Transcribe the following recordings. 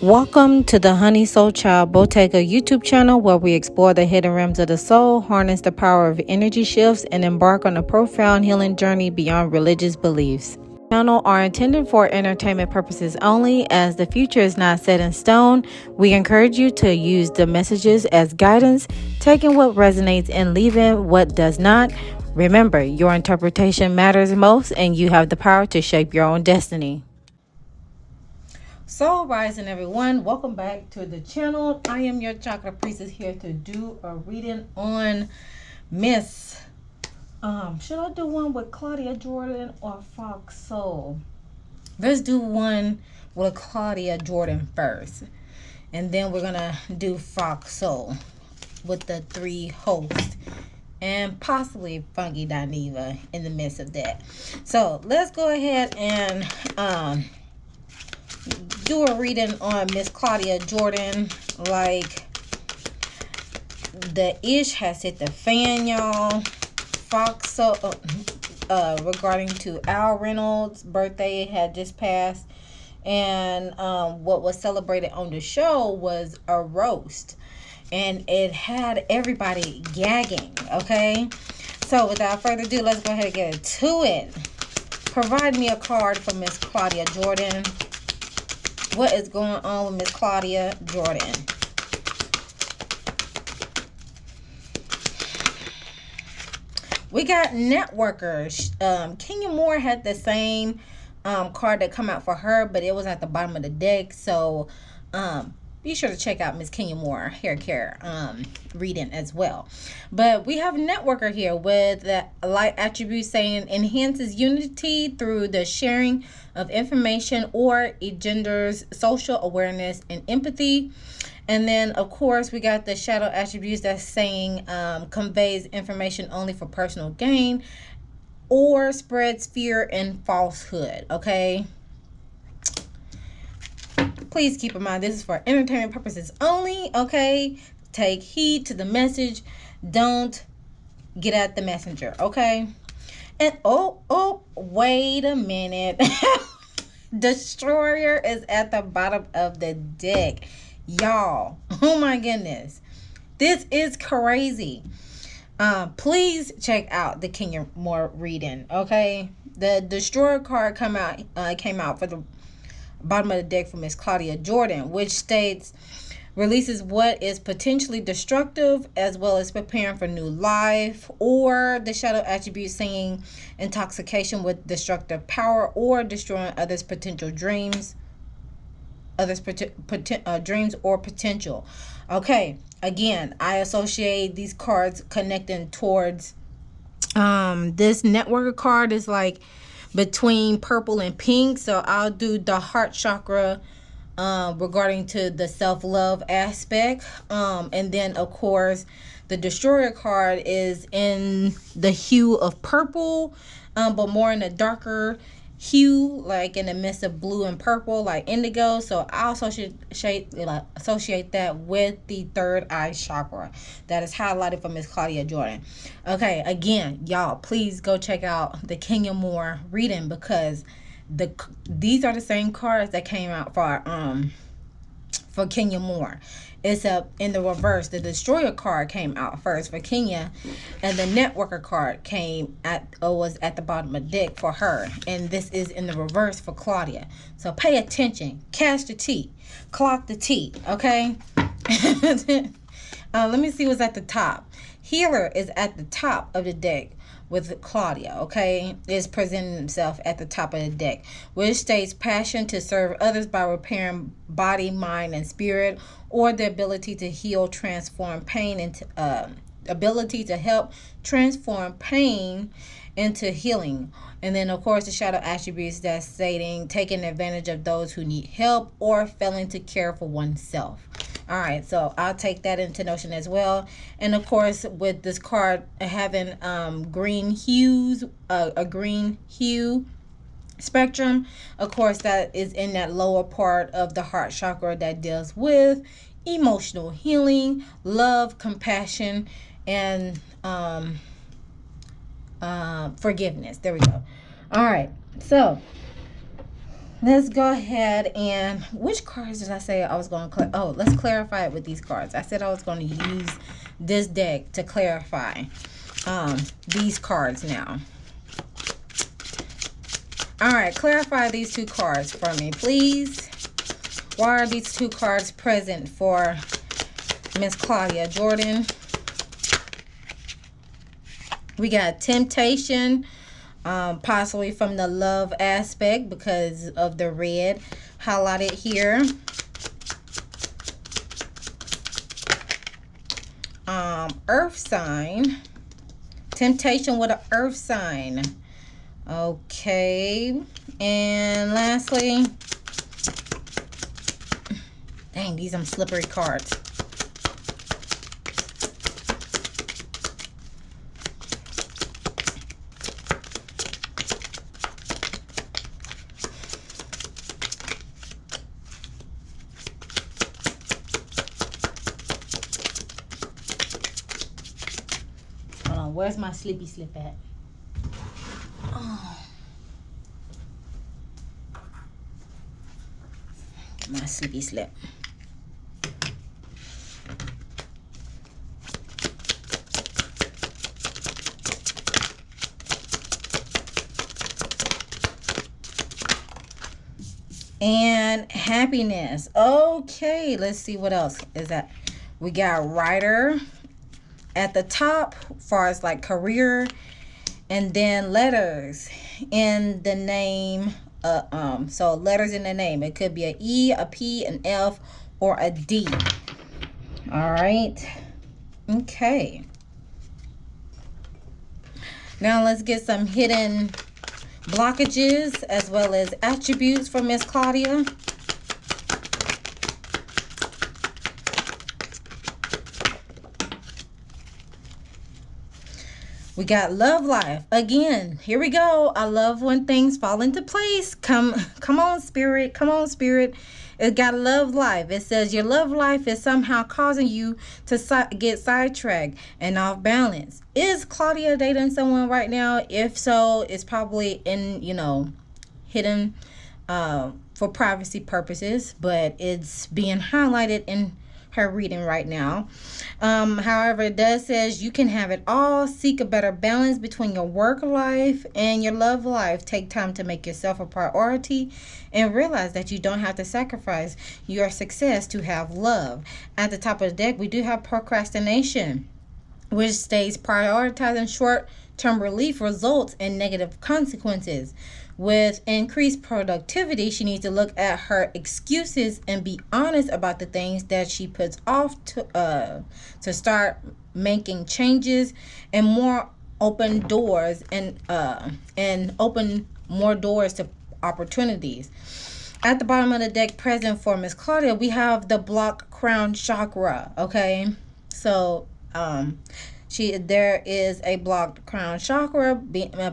Welcome to the Honey Soul Child Bottega YouTube channel, where we explore the hidden realms of the soul, harness the power of energy shifts, and embark on a profound healing journey beyond religious beliefs. The channel are intended for entertainment purposes only, as the future is not set in stone. We encourage you to use the messages as guidance, taking what resonates and leaving what does not. Remember, your interpretation matters most, and you have the power to shape your own destiny. Soul rising, everyone, welcome back to the channel. I am your chakra priestess, here to do a reading on Miss should I do one with Claudiajordan or foxsoul? Let's do one with Claudiajordan first, and then we're gonna do foxsoul with the three hosts and possibly Funky Dineva in the midst of that. So let's go ahead and do a reading on Miss Claudiajordan. Like, the ish has hit the fan, y'all. Foxsoul, regarding to Al Reynolds' birthday had just passed, and what was celebrated on the show was a roast, and it had everybody gagging. Okay, so without further ado, let's go ahead and get to it. Provide me a card for Miss Claudiajordan. What is going on with Miss Claudiajordan? We got networkers. Kenya Moore had the same card that come out for her, but it was at the bottom of the deck. So be sure to check out Miss Kenya Moore hair care reading as well. But we have a networker here with the light attribute saying enhances unity through the sharing of information, or it genders social awareness and empathy. And then, of course, we got the shadow attributes that's saying conveys information only for personal gain, or spreads fear and falsehood. Okay, please keep in mind this is for entertainment purposes only. Okay, take heed to the message. Don't get at the messenger. Okay. And wait a minute. Destroyer is at the bottom of the deck, y'all. Oh my goodness, this is crazy. Please check out the Kenya Moore reading. Okay, the Destroyer card came out for the bottom of the deck for Miss Claudiajordan, which states releases what is potentially destructive, as well as preparing for new life, or the shadow attribute saying intoxication with destructive power, or destroying others' potential dreams, dreams or potential. Okay, again, I associate these cards connecting towards this networker card is like between purple and pink. So I'll do the heart chakra regarding to the self-love aspect, and then of course the Destroyer card is in the hue of purple, but more in a darker hue, like in the midst of blue and purple, like indigo. So I'll associate that with the third eye chakra that is highlighted for Miss Claudiajordan. Okay, again, y'all, please go check out the Kenya Moore reading, because these are the same cards that came out for Kenya Moore. It's in the reverse. The Destroyer card came out first for Kenya, and the Networker card was at the bottom of the deck for her, and this is in the reverse for Claudia. So pay attention, catch the tea, clock the tea. Okay. Let me see what's at the top. Healer is at the top of the deck with Claudia. Okay, is presenting himself at the top of the deck, which states passion to serve others by repairing body, mind, and spirit, or the ability to heal, transform pain into ability to help transform pain into healing. And then of course the shadow attributes that's stating taking advantage of those who need help, or failing to care for oneself. All right, so I'll take that into notion as well. And of course, with this card having green hues, a green hue spectrum, of course, that is in that lower part of the heart chakra that deals with emotional healing, love, compassion, and forgiveness. There we go. All right, so let's go ahead and, which cards did I say I was going to let's clarify it with these cards. I said I was going to use this deck to clarify these cards now. All right, clarify these two cards for me, please. Why are these two cards present for Miss Claudia Jordan? We got temptation, possibly from the love aspect because of the red highlighted here. Earth sign. Temptation with an earth sign. Okay. And lastly, dang, these are some slippery cards. Hold on, where's my slippy slip at? Oh. My slippy slip. And happiness. Okay, let's see what else is that. We got writer at the top, as far as like career, and then letters in the name. So letters in the name. It could be a E, a P, an F, or a D. All right. Okay. Now let's get some hidden blockages as well as attributes for Miss Claudia. We got love life. Again, here we go. I love when things fall into place. Come on, spirit. Come on, spirit. It got love life. It says your love life is somehow causing you to get sidetracked and off balance. Is Claudia dating someone right now? If so, it's probably in, hidden for privacy purposes, but it's being highlighted in her reading right now. However, it does says you can have it all. Seek a better balance between your work life and your love life. Take time to make yourself a priority and realize that you don't have to sacrifice your success to have love. At the top of the deck, we do have procrastination, which states prioritizing short-term relief results in negative consequences. With increased productivity, she needs to look at her excuses and be honest about the things that she puts off to start making changes and more open doors and open more doors to opportunities. At the bottom of the deck present for Miss Claudia, we have the block crown chakra. Okay, so there is a blocked crown chakra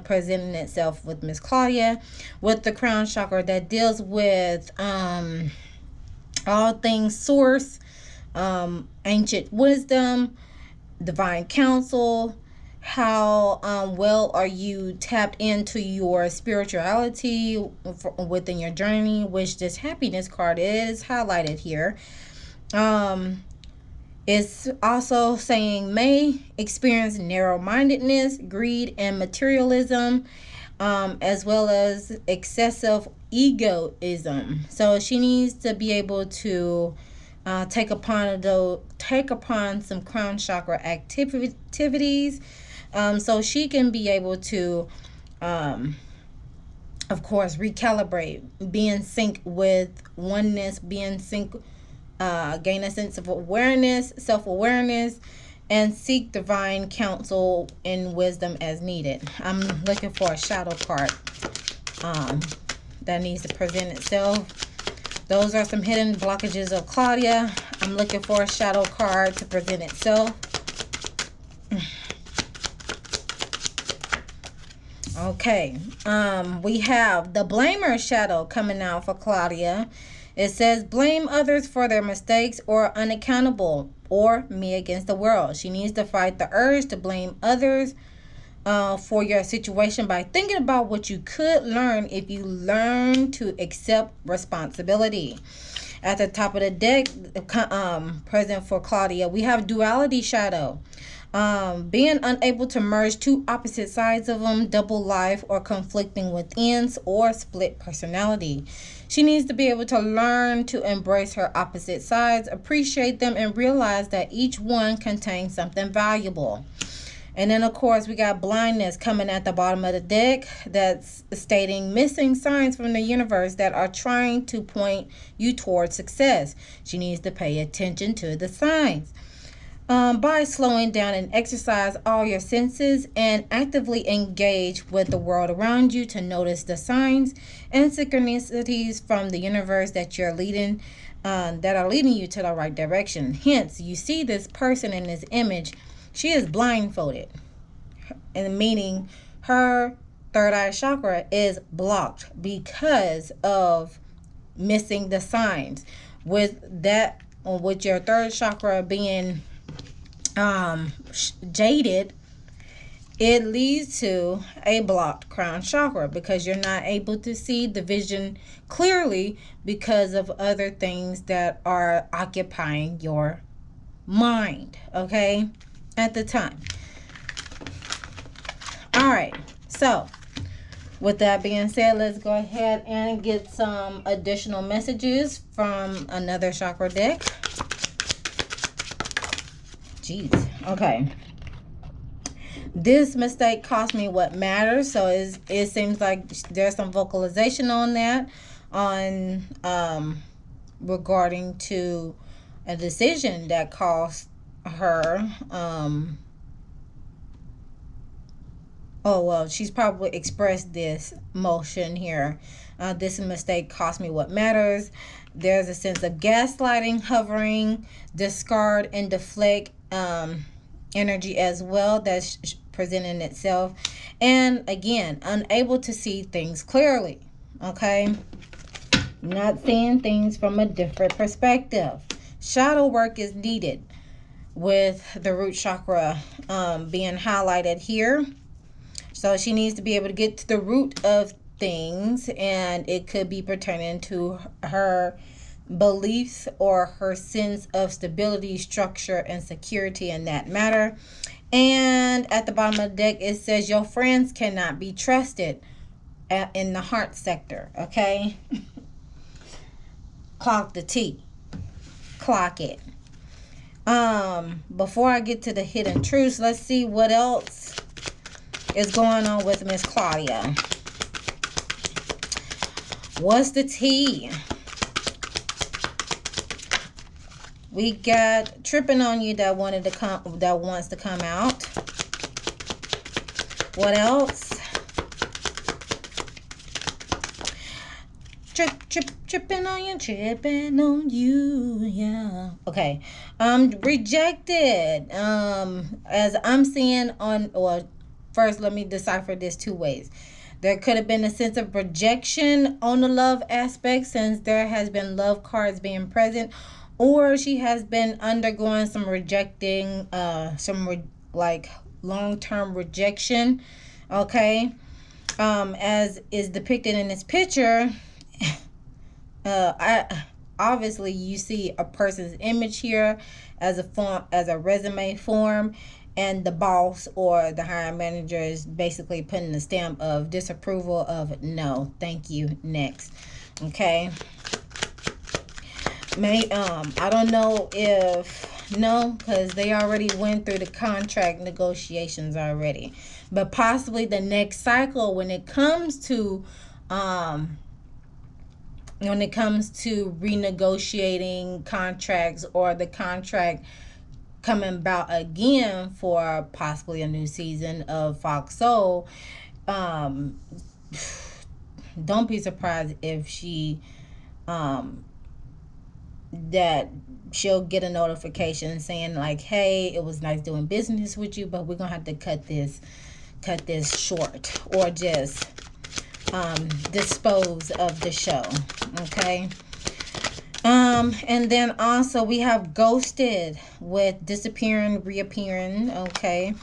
presenting itself with Miss Claudia, with the crown chakra that deals with all things source, ancient wisdom, divine counsel. How well are you tapped into your spirituality within your journey, which this happiness card is highlighted here. It's also saying may experience narrow-mindedness, greed, and materialism, as well as excessive egoism. So she needs to be able to take upon some crown chakra activities, so she can be able to, of course, recalibrate, be in sync with oneness, be in sync. Gain a sense of awareness, self-awareness, and seek divine counsel and wisdom as needed. I'm looking for a shadow card that needs to present itself. Those are some hidden blockages of Claudia. I'm looking for a shadow card to present itself. Okay, we have the blamer shadow coming out for Claudia. It says, blame others for their mistakes or unaccountable, or me against the world. She needs to fight the urge to blame others for your situation by thinking about what you could learn if you learn to accept responsibility. At the top of the deck, present for Claudia, we have duality shadow. Being unable to merge two opposite sides of them, double life, or conflicting withins, or split personality. She needs to be able to learn to embrace her opposite sides, appreciate them, and realize that each one contains something valuable. And then, of course, we got blindness coming at the bottom of the deck, that's stating missing signs from the universe that are trying to point you towards success. She needs to pay attention to the signs. By slowing down and exercise all your senses and actively engage with the world around you to notice the signs and synchronicities from the universe that you're leading, that are leading you to the right direction. Hence, you see this person in this image. She is blindfolded, and meaning her third eye chakra is blocked because of missing the signs. With that, with your third chakra being jaded, it leads to a blocked crown chakra because you're not able to see the vision clearly because of other things that are occupying your mind, okay, at the time. All right, so with that being said, let's go ahead and get some additional messages from another chakra deck. Jeez. Okay. This mistake cost me what matters. So it seems like there's some vocalization on that, on regarding to a decision that cost her. Oh, well, she's probably expressed this emotion here. This mistake cost me what matters. There's a sense of gaslighting, hovering, discard, and deflect energy as well that's presenting itself. And again, unable to see things clearly. Okay? Not seeing things from a different perspective. Shadow work is needed with the root chakra being highlighted here. So she needs to be able to get to the root of things, and it could be pertaining to her beliefs or her sense of stability, structure, and security in that matter. And at the bottom of the deck, it says your friends cannot be trusted in the heart sector. Okay? Clock the T. Clock it. Before I get to the hidden truths, let's see what else is going on with Miss Claudia. What's the tea? We got tripping on you that wants to come out. What else? Tripping on you, yeah. Okay. Rejected. As I'm seeing on, well, first let me decipher this two ways. There could have been a sense of rejection on the love aspect, since there has been love cards being present, or she has been undergoing some rejecting, like long-term rejection. Okay. As is depicted in this picture, obviously you see a person's image here as a resume form, and the boss or the hiring manager is basically putting the stamp of disapproval of no, thank you, next. Okay. I don't know if no, because they already went through the contract negotiations already, but possibly the next cycle when it comes to renegotiating contracts, or the contract coming about again for possibly a new season of foxsoul. Don't be surprised if that she'll get a notification saying like, hey, it was nice doing business with you, but we're gonna have to cut this short, or just dispose of the show. Okay. And then also we have ghosted with disappearing, reappearing. Okay.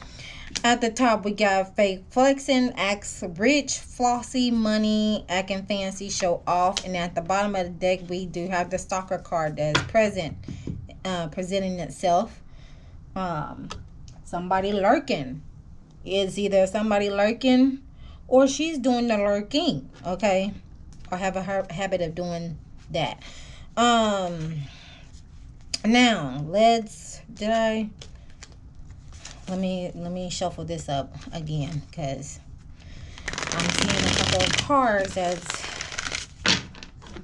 At the top, we got fake flexing, acts rich, flossy, money, acting fancy, show off. And at the bottom of the deck, we do have the stalker card that is presenting itself. Somebody lurking. It's either somebody lurking or she's doing the lurking, okay? Or have a habit of doing that. Now, let me shuffle this up again, because I'm seeing a couple of cards that's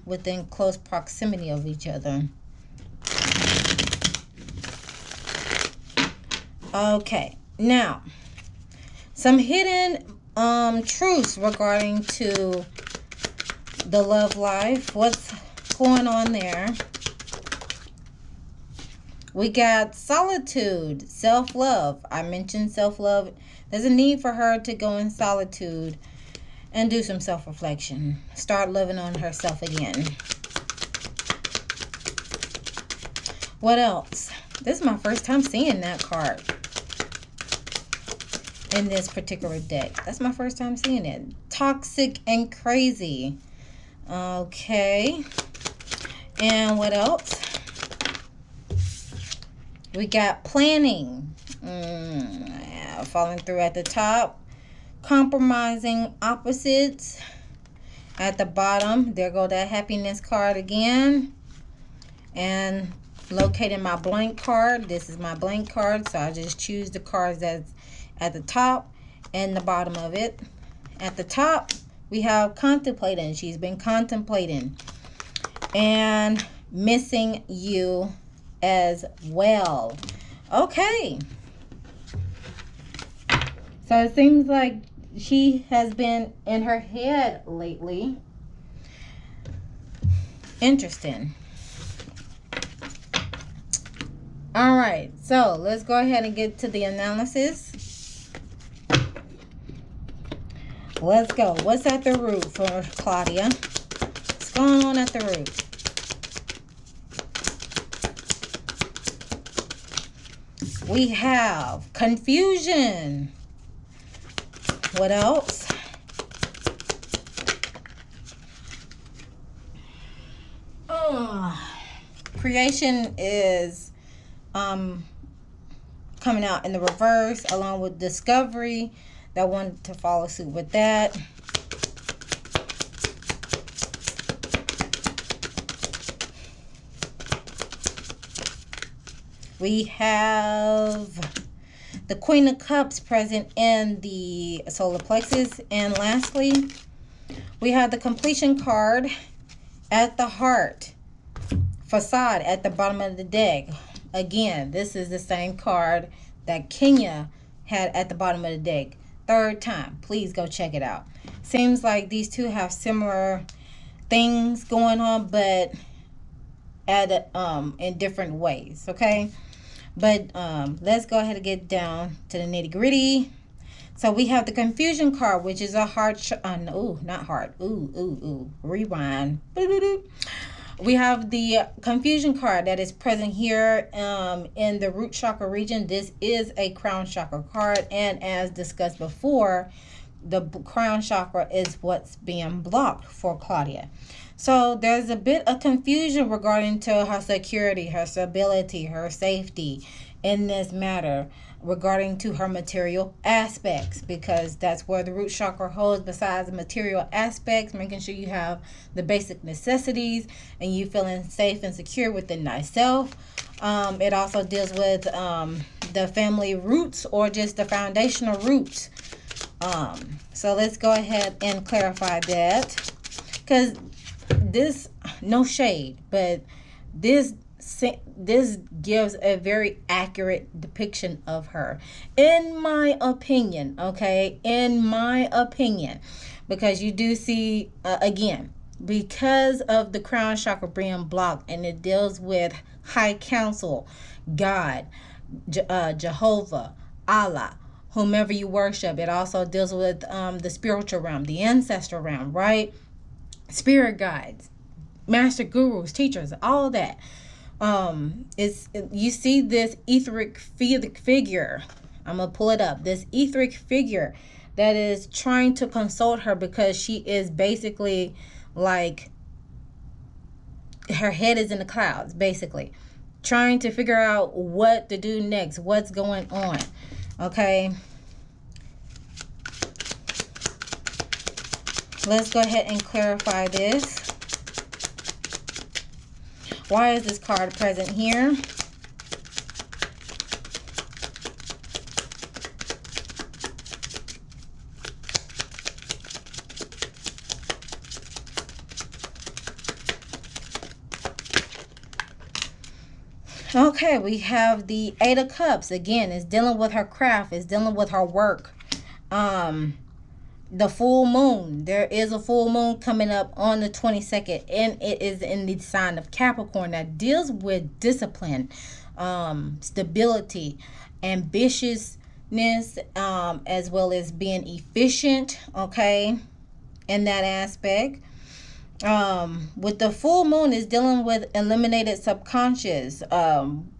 within close proximity of each other. Okay, now some hidden truths regarding to the love life. What's going on there? We got solitude, self-love. I mentioned self-love. There's a need for her to go in solitude and do some self-reflection. Start loving on herself again. What else? This is my first time seeing that card in this particular deck. That's my first time seeing it. Toxic and crazy. Okay. And what else? We got planning. Falling through at the top. Compromising opposites. At the bottom, there go that happiness card again. And locating my blank card. This is my blank card, so I just choose the cards that's at the top and the bottom of it. At the top, we have contemplating. She's been contemplating. And missing you as well. Okay. So it seems like she has been in her head lately. Interesting. All right. So let's go ahead and get to the analysis. Let's go. What's at the root for Claudia? What's going on at the root? We have confusion. What else? Creation is coming out in the reverse, along with discovery. That wanted to follow suit with that. We have the Queen of Cups present in the solar plexus. And lastly, we have the completion card at the heart. Facade at the bottom of the deck. Again, this is the same card that Kenya had at the bottom of the deck. Third time. Please go check it out. Seems like these two have similar things going on, but at in different ways, okay? But let's go ahead and get down to the nitty gritty. So we have the confusion card, which is a heart. Not heart. Rewind. We have the confusion card that is present here in the root chakra region. This is a crown chakra card. And as discussed before, the crown chakra is what's being blocked for Claudia. So there's a bit of confusion regarding to her security, her stability, her safety in this matter, regarding to her material aspects, because that's where the root chakra holds. Besides the material aspects, making sure you have the basic necessities and you feeling safe and secure within thyself. It also deals with the family roots, or just the foundational roots. So let's go ahead and clarify that, because this, no shade, but this gives a very accurate depiction of her, in my opinion. Okay, in my opinion, because you do see again, because of the crown chakra being blocked, and it deals with high council, God, Jehovah, Allah, whomever you worship. It also deals with the spiritual realm, the ancestral realm, right? Spirit guides, master gurus, teachers, all that. You see this etheric figure I'm gonna pull it up. This etheric figure that is trying to consult her, because she is basically like, her head is in the clouds, basically trying to figure out what to do next, what's going on. Okay, let's go ahead and clarify this. Why is this card present here? Okay, we have the Eight of Cups. Again, it's dealing with her craft. It's dealing with her work. The full moon. There is a full moon coming up on the 22nd, and it is in the sign of Capricorn, that deals with discipline, stability, ambitiousness, as well as being efficient, okay, in that aspect. With the full moon is dealing with eliminated subconscious.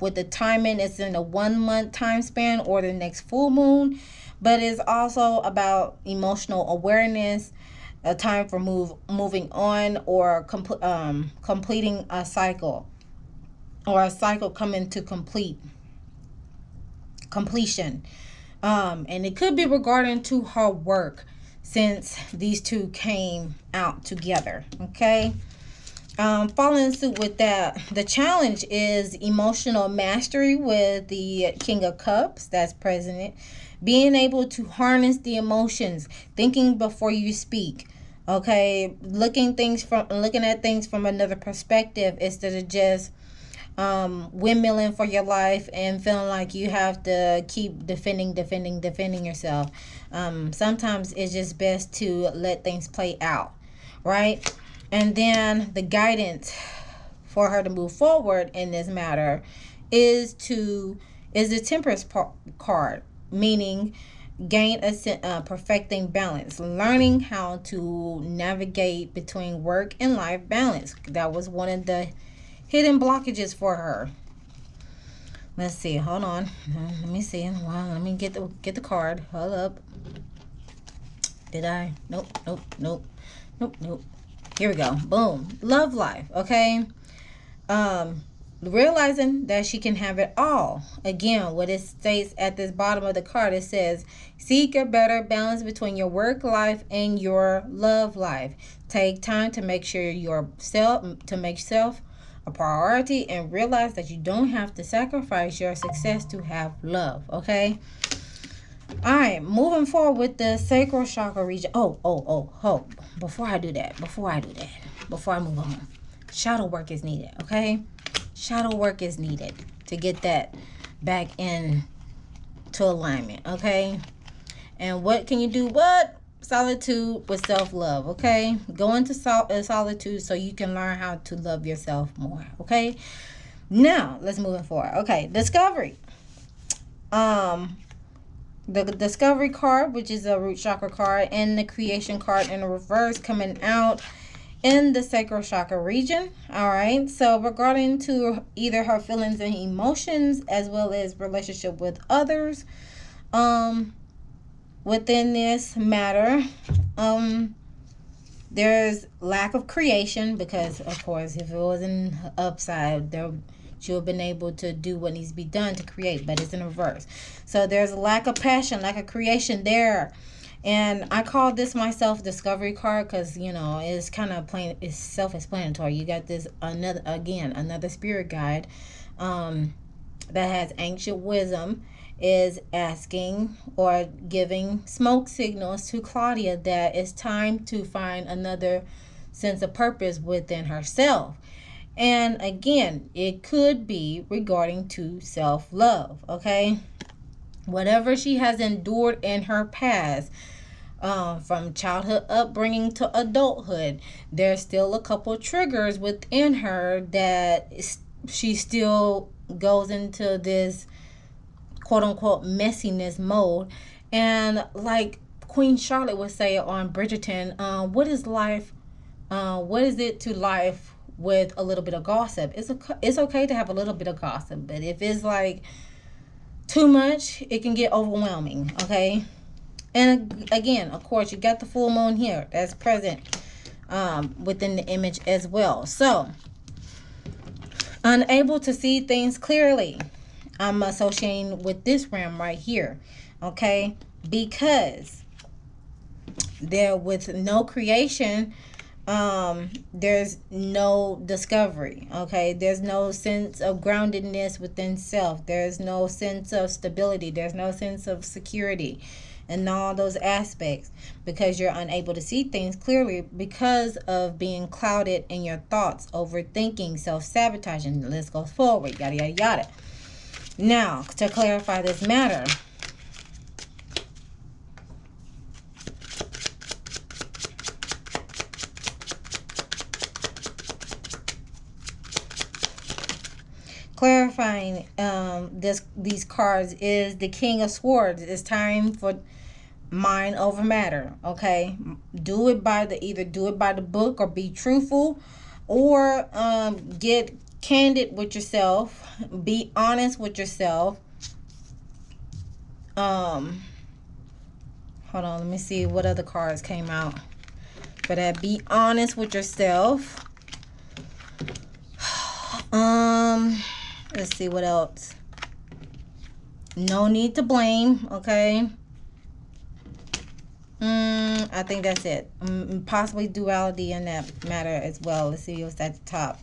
With the timing, it's in a 1 month time span or the next full moon, but it's also about emotional awareness, a time for moving on, or completing a cycle, or a cycle coming to completion. And it could be regarding to her work, since these two came out together. Okay, following suit with that, the challenge is emotional mastery with the King of Cups that's present. Being able to harness the emotions, thinking before you speak. Okay, looking at things from another perspective, instead of just windmilling for your life and feeling like you have to keep defending yourself. Sometimes it's just best to let things play out, right? And then the guidance for her to move forward in this matter is the Temperance card, meaning gain perfecting balance, learning how to navigate between work and life balance. That was one of the hidden blockages for her. Let's see. Hold on. Let me see. Well, let me get the card. Hold up. Did I? Nope. Here we go. Boom. Love life. Okay. Realizing that she can have it all. Again, what it states at this bottom of the card, it says, seek a better balance between your work life and your love life. Take time to make self a priority, and realize that you don't have to sacrifice your success to have love. Okay. All right, moving forward with the sacral chakra region. Oh. Before I move on, shadow work is needed. Okay, shadow work is needed to get that back in to alignment. Okay, and what can you do? What? Solitude with self-love. Okay, go into solitude so you can learn how to love yourself more. Okay, now let's move forward. Okay, discovery. The discovery card, which is a root chakra card, and the creation card in the reverse, coming out in the sacral chakra region. All right, so regarding to either her feelings and emotions, as well as relationship with others, within this matter, there's lack of creation, because of course if it wasn't upside, there she would have been able to do what needs to be done to create, but it's in reverse. So there's a lack of passion, lack of creation there. And I call this my self-discovery card, because it's kind of plain, it's self-explanatory. You got this another spirit guide that has ancient wisdom, is asking or giving smoke signals to Claudia that it's time to find another sense of purpose within herself. And again, it could be regarding to self-love. Okay, whatever she has endured in her past, from childhood upbringing to adulthood, there's still a couple triggers within her that she still goes into this quote-unquote messiness mode. And like Queen Charlotte would say on Bridgerton, what is life, what is it to life with a little bit of gossip? It's okay to have a little bit of gossip, but if it's like too much, it can get overwhelming. Okay. And again, of course, you got the full moon here that's present within the image as well. So, unable to see things clearly, I'm associating with this realm right here. Okay. Because there, with no creation, there's no discovery. Okay, there's no sense of groundedness within self, there's no sense of stability, there's no sense of security, and all those aspects, because you're unable to see things clearly because of being clouded in your thoughts, overthinking, self-sabotaging. The list goes forward, yada yada yada. Now, to clarify this matter, clarifying these cards is the King of Swords. It's time for mind over matter. Okay, do it by the, either do it by the book, or be truthful, or get candid with yourself, be honest with yourself. Hold on, let me see what other cards came out for that. Be honest with yourself. Let's see what else. No need to blame. Okay. I think that's it. Possibly duality in that matter as well. Let's see what's at the top.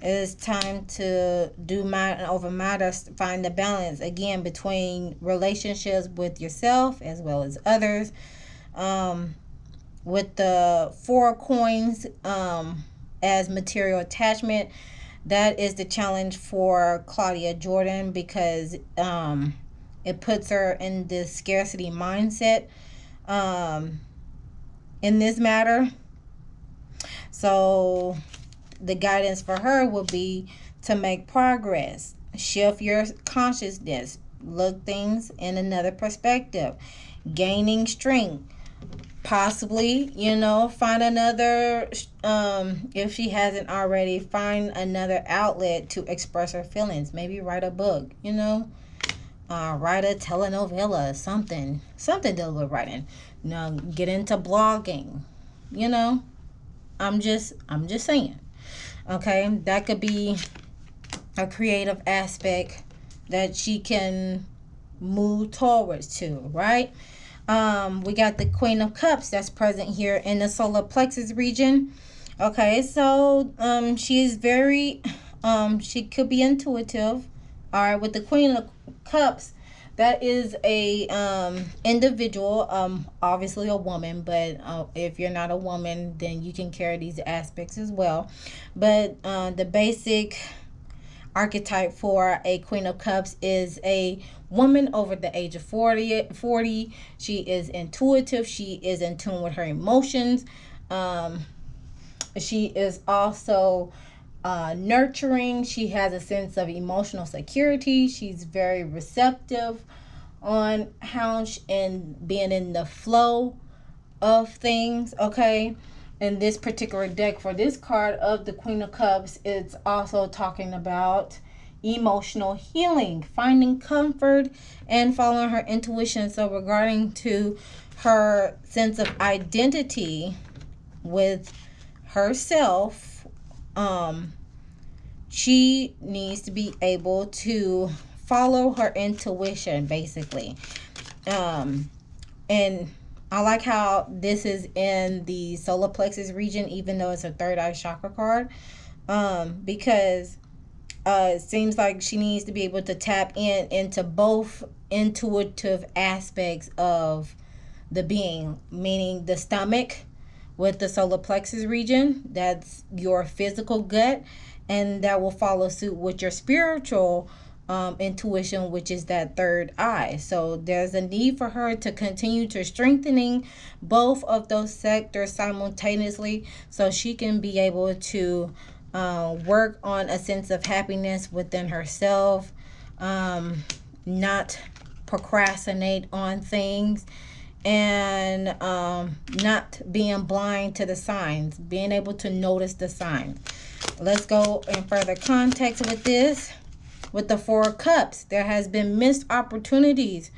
It's time to do matter over matter. Find the balance again between relationships with yourself as well as others. With the 4 coins as material attachment, that is the challenge for Claudiajordan, because it puts her in this scarcity mindset in this matter. So the guidance for her will be to make progress, shift your consciousness, look things in another perspective, gaining strength, possibly, you know, find another, if she hasn't already, find another outlet to express her feelings. Maybe write a book, you know, write a telenovela, something dealing with writing. You know, get into blogging, you know. I'm just saying. Okay, that could be a creative aspect that she can move towards to, right? We got the Queen of Cups that's present here in the solar plexus region. Okay, so she is very she could be intuitive. All right, with the Queen of Cups, that is a individual, obviously a woman, but if you're not a woman, then you can carry these aspects as well. But the basic archetype for a Queen of Cups is a woman over the age of 40. She is intuitive. She is in tune with her emotions. She is also nurturing. She has a sense of emotional security. She's very receptive on how and being in the flow of things. Okay, in this particular deck, for this card of the Queen of Cups, it's also talking about emotional healing, finding comfort, and following her intuition. So regarding to her sense of identity with herself, she needs to be able to follow her intuition, basically. And I like how this is in the solar plexus region, even though it's a third eye chakra card, because it seems like she needs to be able to tap into both intuitive aspects of the being, meaning the stomach with the solar plexus region, that's your physical gut, and that will follow suit with your spiritual intuition, which is that third eye. So there's a need for her to continue to strengthening both of those sectors simultaneously, so she can be able to work on a sense of happiness within herself, not procrastinate on things, and not being blind to the signs, being able to notice the signs. Let's go in further context with this. with the Four of Cups, there has been missed opportunities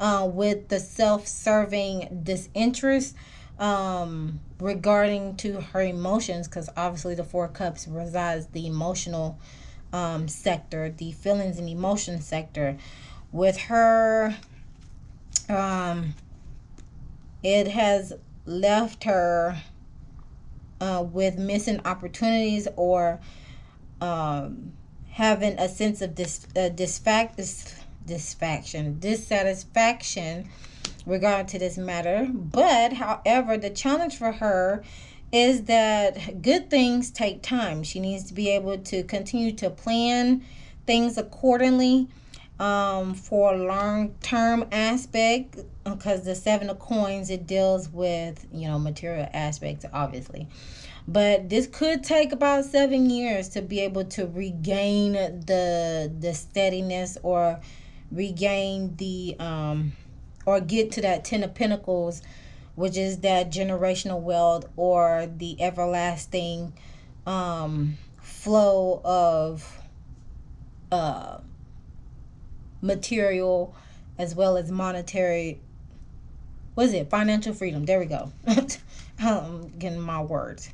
with the self-serving disinterest regarding to her emotions, because obviously the Four of Cups resides the emotional sector, the feelings and emotion sector. With her, it has left her with missing opportunities, or having a sense of dissatisfaction regarding to this matter. But however, the challenge for her is that good things take time. She needs to be able to continue to plan things accordingly for a long-term aspect, because the Seven of Coins, it deals with, you know, material aspects, obviously. But this could take about 7 years to be able to regain the steadiness, or regain the or get to that Ten of Pentacles, which is that generational wealth, or the everlasting flow of material as well as monetary, what is it, financial freedom. There we go. I'm getting my words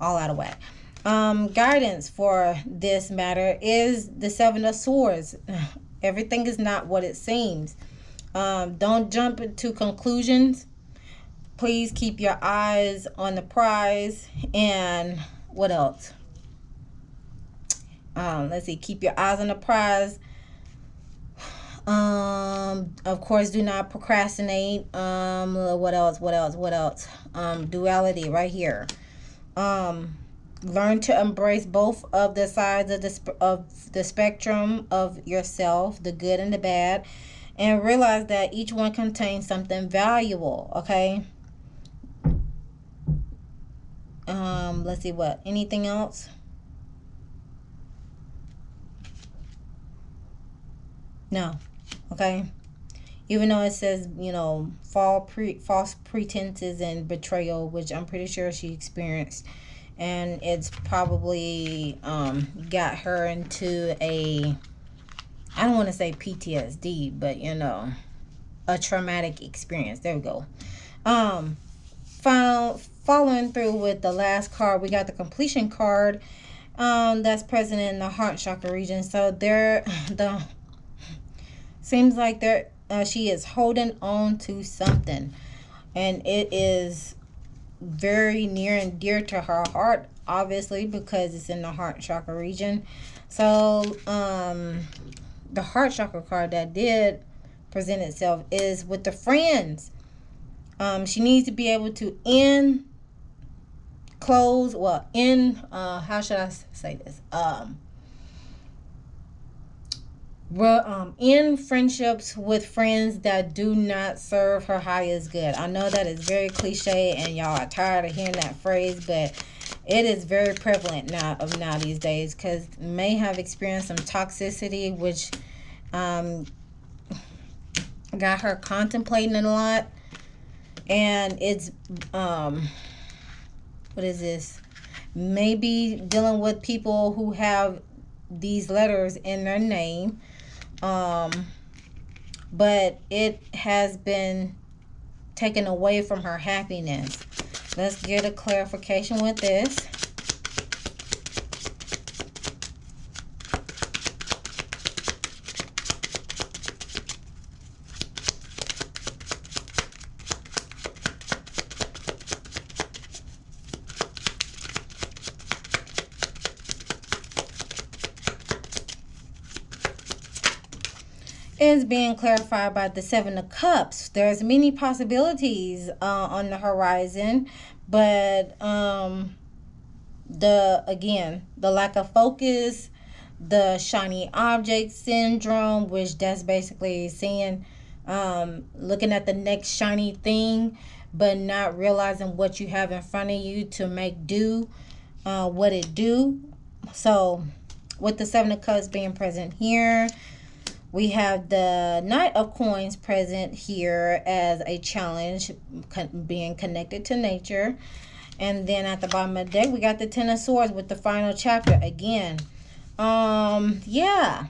all out of whack. Guidance for this matter is the Seven of Swords. Everything is not what it seems. Don't jump into conclusions. Please keep your eyes on the prize. And what else? Let's see. Keep your eyes on the prize. Of course, do not procrastinate. What else? Duality right here. Learn to embrace both of the sides of the spectrum of yourself, the good and the bad, and realize that each one contains something valuable. Okay. Let's see, what? Anything else? No. Okay. Even though it says, you know, false pretenses and betrayal, which I'm pretty sure she experienced, and it's probably got her into a, I don't want to say PTSD, but you know, a traumatic experience. There we go. Following through with the last card, we got the completion card that's present in the heart chakra region. So seems like she is holding on to something, and it is very near and dear to her heart, obviously, because it's in the heart chakra region. So the heart chakra card that did present itself is with the friends. She needs to be able to end how should I say this? In friendships with friends that do not serve her highest good. I know that is very cliche, and y'all are tired of hearing that phrase, but it is very prevalent now these days, because may have experienced some toxicity, which got her contemplating a lot. And it's what is this? Maybe dealing with people who have these letters in their name. But it has been taken away from her happiness. Let's get a clarification with this. Is being clarified by the Seven of Cups. There's many possibilities on the horizon, but the lack of focus, the shiny object syndrome, which that's basically saying looking at the next shiny thing, but not realizing what you have in front of you to make do what it do. So with the Seven of Cups being present here, we have the Knight of Coins present here as a challenge, being connected to nature. And then at the bottom of the deck, we got the Ten of Swords with the final chapter again. Yeah.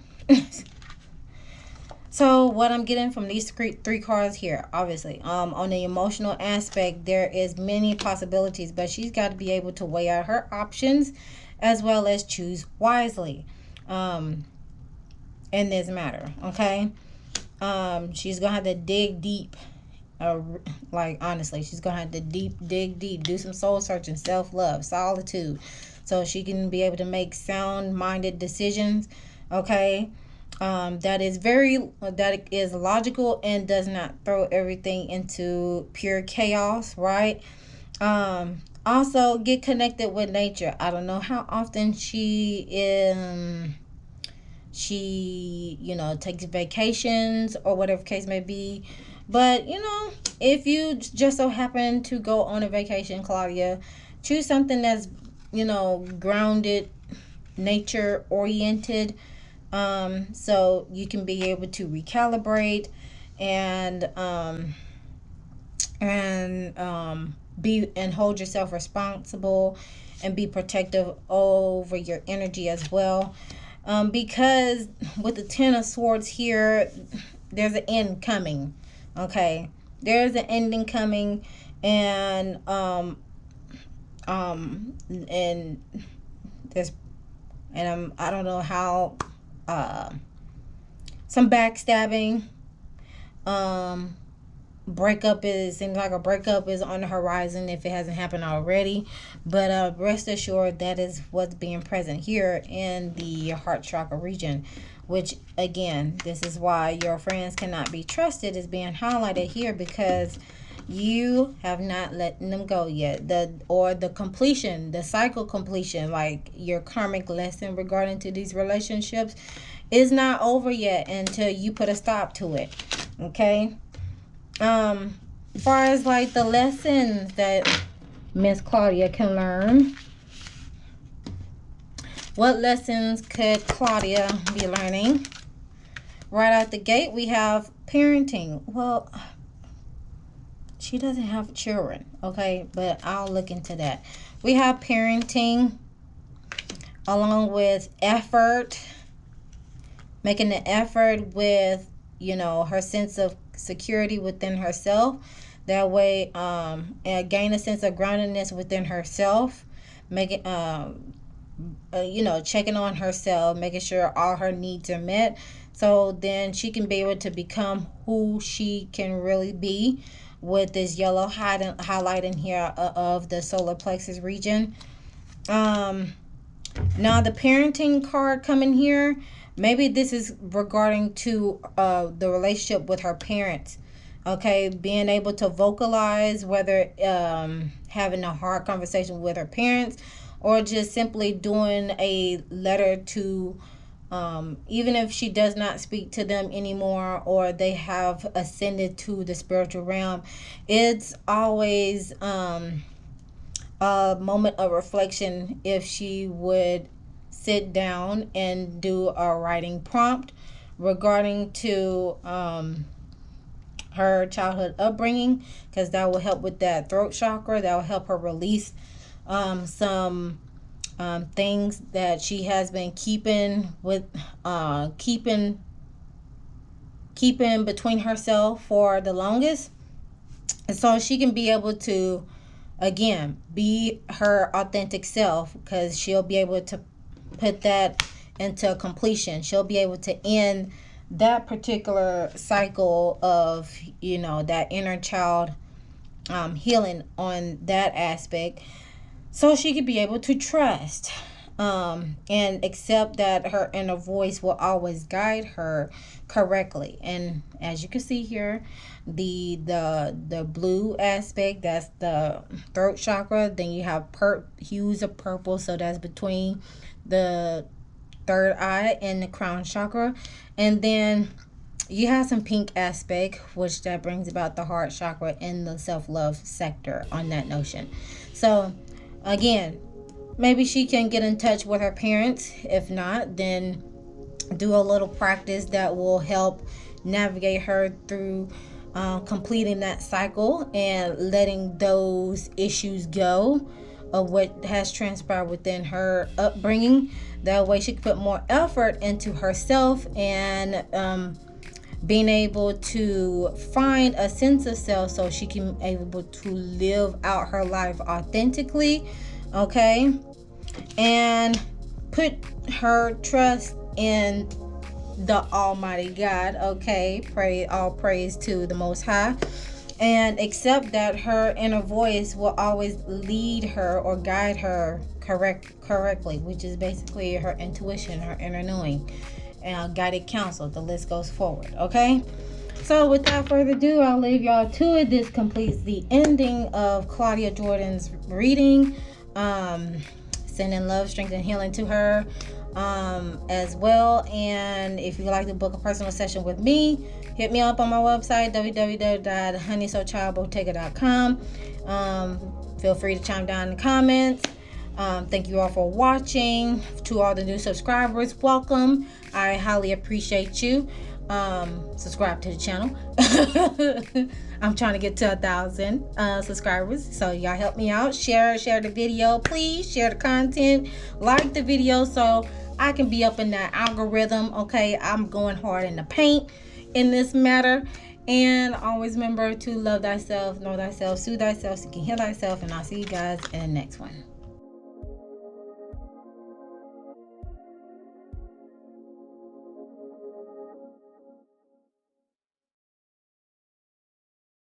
So what I'm getting from these three cards here, obviously, on the emotional aspect, there is many possibilities, but she's got to be able to weigh out her options as well as choose wisely in this matter. Okay. She's gonna have to dig deep. Like, honestly, she's gonna have to dig deep, do some soul searching, self-love, solitude, so she can be able to make sound-minded decisions. Okay. That is logical and does not throw everything into pure chaos, right? Also get connected with nature. I don't know how often she takes vacations or whatever case may be, but if you just so happen to go on a vacation, Claudia, choose something that's grounded, nature oriented, so you can be able to recalibrate and hold yourself responsible and be protective over your energy as well. Because with the Ten of Swords here, there's an end coming. Okay, there's an ending coming, and there's I don't know how some backstabbing, seems like a breakup is on the horizon if it hasn't happened already, but rest assured that is what's being present here in the heart chakra region, which again, this is why your friends cannot be trusted, is being highlighted here, because you have not let them go yet. The completion, the cycle completion, like your karmic lesson regarding to these relationships, is not over yet until you put a stop to it. Okay. As far as like the lessons that Miss Claudia can learn, what lessons could Claudia be learning? Right out the gate, we have parenting. Well, she doesn't have children, okay, but I'll look into that. We have parenting along with effort, making the effort with her sense of security within herself. That way, and gain a sense of groundedness within herself, making checking on herself, making sure all her needs are met, so then she can be able to become who she can really be, with this yellow highlight in here of the solar plexus region. Now the parenting card coming here, maybe this is regarding to the relationship with her parents. Okay, being able to vocalize, whether having a hard conversation with her parents, or just simply doing a letter to, even if she does not speak to them anymore, or they have ascended to the spiritual realm, it's always a moment of reflection if she would sit down and do a writing prompt regarding to her childhood upbringing, because that will help with that throat chakra. That will help her release some things that she has been keeping between herself for the longest, and so she can be able to again be her authentic self, because she'll be able to put that into completion. She'll be able to end that particular cycle of that inner child healing on that aspect, so she could be able to trust and accept that her inner voice will always guide her correctly. And as you can see here, the blue aspect, that's the throat chakra. Then you have hues of purple, so that's between the third eye and the crown chakra. And then you have some pink aspect, which that brings about the heart chakra and the self-love sector on that notion. So again, maybe she can get in touch with her parents. If not, then do a little practice that will help navigate her through completing that cycle and letting those issues go of what has transpired within her upbringing. That way she can put more effort into herself and being able to find a sense of self so she can be able to live out her life authentically, okay, and put her trust in the Almighty God, okay, all praise to the Most High, and accept that her inner voice will always lead her or guide her correctly, which is basically her intuition, her inner knowing, and guided counsel. The list goes forward, okay? So without further ado, I'll leave y'all to it. This completes the ending of Claudia Jordan's reading. Sending love, strength, and healing to her as well. And if you'd like to book a personal session with me, hit me up on my website, www.honeysoulchildbottega.com. Feel free to chime down in the comments. Thank you all for watching. To all the new subscribers, welcome. I highly appreciate you. Subscribe to the channel. I'm trying to get to 1,000 subscribers, so y'all help me out. Share the video, please. Share the content, like the video, so I can be up in that algorithm. Okay, I'm going hard in the paint in this matter. And always remember to love thyself, know thyself, soothe thyself, so you can heal thyself. And I'll see you guys in the next one.